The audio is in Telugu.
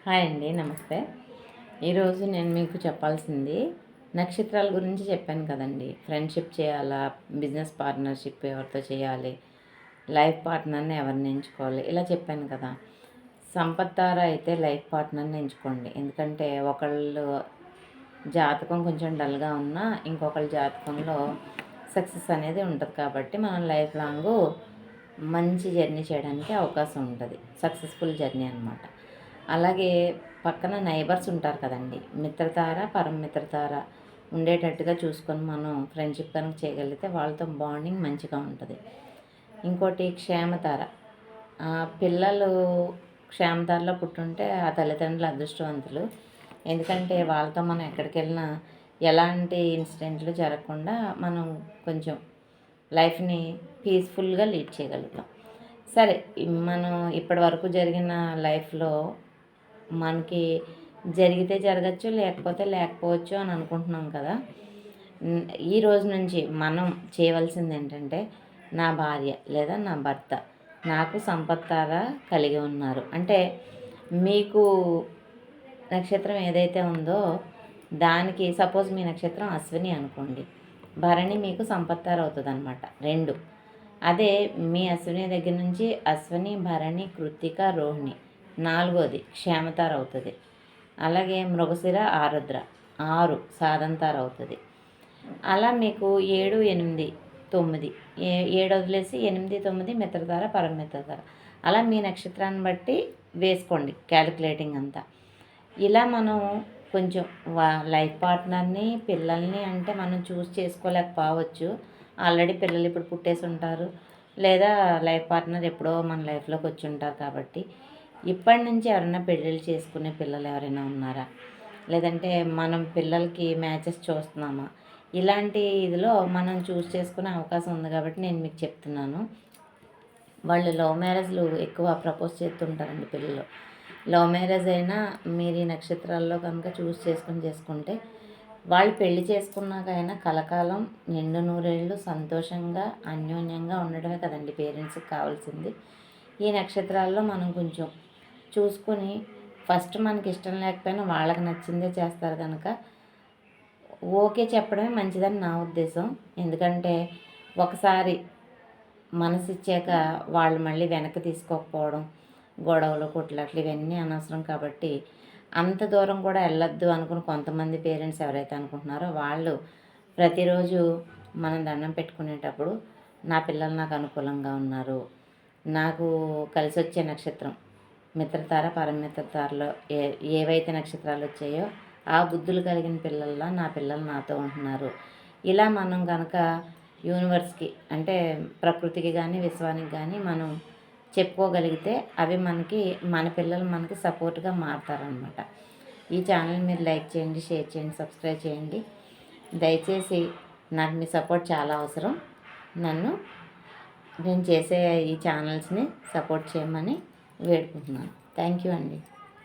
హాయ్ అండి, నమస్తే. ఈరోజు నేను మీకు చెప్పాల్సింది నక్షత్రాల గురించి చెప్పాను కదండి. ఫ్రెండ్షిప్ చేయాలా, బిజినెస్ పార్ట్నర్షిప్ ఎవరితో చేయాలి, లైఫ్ పార్ట్నర్ని ఎవరిని ఎంచుకోవాలి, ఇలా చెప్పాను కదా. సంపత్తార అయితే లైఫ్ పార్ట్నర్ని ఎంచుకోండి. ఎందుకంటే ఒకళ్ళు జాతకం కొంచెం డల్గా ఉన్నా ఇంకొకళ్ళ జాతకంలో సక్సెస్ అనేది ఉంటుంది కాబట్టి మనం లైఫ్ లాంగ్ మంచి జర్నీ చేయడానికి అవకాశం ఉంటుంది. సక్సెస్ఫుల్ జర్నీ అనమాట. అలాగే పక్కన నైబర్స్ ఉంటారు కదండి, మిత్రతార పరమిత్రతార ఉండేటట్టుగా చూసుకొని మనం ఫ్రెండ్షిప్ కనుక చేయగలిగితే వాళ్ళతో బాండింగ్ మంచిగా ఉంటుంది. ఇంకోటి క్షేమతార. పిల్లలు క్షేమతారలో పుట్టుంటే ఆ తల్లిదండ్రులు అదృష్టవంతులు. ఎందుకంటే వాళ్ళతో మనం ఎక్కడికి వెళ్ళినా ఎలాంటి ఇన్సిడెంట్లు జరగకుండా మనం కొంచెం లైఫ్ని పీస్ఫుల్గా లీడ్ చేయగలుగుతాం. సరే, మనం ఇప్పటి వరకు జరిగిన లైఫ్లో మనకి జరిగితే జరగచ్చు, లేకపోతే లేకపోవచ్చు అని అనుకుంటున్నాం కదా. ఈ రోజు నుంచి మనం చేయవలసింది ఏంటంటే, నా భార్య లేదా నా భర్త నాకు సంపత్తారా కలిగి ఉన్నారు అంటే, మీకు నక్షత్రం ఏదైతే ఉందో దానికి సపోజ్ మీ నక్షత్రం అశ్విని అనుకోండి, భరణి మీకు సంపత్తార అవుతుంది అనమాట. 2 అదే మీ అశ్విని దగ్గర నుంచి అశ్విని, భరణి, కృత్తిక, రోహిణి 4వది క్షేమతార అవుతుంది. అలాగే మృగశిర, ఆరుద్ర 6 సాధంతార అవుతుంది. అలా మీకు 7, 8, 9 7 వదిలేసి 8, 9 మిత్రతార పరమిత్రతార అలా మీ నక్షత్రాన్ని బట్టి వేసుకోండి క్యాలిక్యులేటింగ్ అంతా. ఇలా మనం కొంచెం లైఫ్ పార్ట్నర్ని పిల్లల్ని అంటే మనం చూస్ చేసుకోలేకపోవచ్చు. ఆల్రెడీ పిల్లలు ఇప్పుడు పుట్టేసి ఉంటారు, లేదా లైఫ్ పార్ట్నర్ ఎప్పుడో మన లైఫ్లోకి వచ్చి ఉంటారు. కాబట్టి ఇప్పటి నుంచి ఎవరైనా పెళ్ళిళ్ళు చేసుకునే పిల్లలు ఎవరైనా ఉన్నారా, లేదంటే మనం పిల్లలకి మ్యాచెస్ చూస్తున్నామా, ఇలాంటి ఇదిలో మనం చూస్ చేసుకునే అవకాశం ఉంది. కాబట్టి నేను మీకు చెప్తున్నాను. వాళ్ళు లవ్ మ్యారేజ్లు ఎక్కువ ప్రపోజ్ చేస్తుంటారండి పిల్లలు. లవ్ మ్యారేజ్ అయినా మీరు ఈ నక్షత్రాల్లో కనుక చేసుకుంటే వాళ్ళు పెళ్లి చేసుకున్నాకైనా కలకాలం నిండు నూరేళ్ళు సంతోషంగా అన్యోన్యంగా ఉండడమే కదండి పేరెంట్స్కి కావాల్సింది. ఈ నక్షత్రాల్లో మనం కొంచెం చూసుకొని ఫస్ట్ మనకి ఇష్టం లేకపోయినా వాళ్ళకి నచ్చిందే చేస్తారు కనుక ఓకే చెప్పడమే మంచిదని నా ఉద్దేశం. ఎందుకంటే ఒకసారి మనసు ఇచ్చాక వాళ్ళు మళ్ళీ వెనక్కి తీసుకోకపోవడం, గొడవలు కొట్లాట్లు ఇవన్నీ అనవసరం. కాబట్టి అంత దూరం కూడా వెళ్ళొద్దు అనుకుని కొంతమంది పేరెంట్స్ ఎవరైతే అనుకుంటున్నారో వాళ్ళు ప్రతిరోజు మనం దండం పెట్టుకునేటప్పుడు నా పిల్లలు నాకు అనుకూలంగా ఉన్నారు, నాకు కలిసి వచ్చే నక్షత్రం మిత్రతార పరమిత్రతారలో ఏవైతే నక్షత్రాలు వచ్చాయో ఆ బుద్ధులు కలిగిన పిల్లల్లా నా పిల్లలు నాతో ఉంటున్నారు, ఇలా మనం కనుక యూనివర్స్కి అంటే ప్రకృతికి కానీ విశ్వానికి కానీ మనం చెప్పుకోగలిగితే అవి మన పిల్లలు మనకి సపోర్ట్గా మారుతారనమాట. ఈ ఛానల్ మీరు లైక్ చేయండి, షేర్ చేయండి, సబ్స్క్రైబ్ చేయండి. దయచేసి నాకు మీ సపోర్ట్ చాలా అవసరం. నేను చేసే ఈ ఛానల్స్ని సపోర్ట్ చేయమని వేడుకుంటున్నాను. థ్యాంక్ యూ అండి.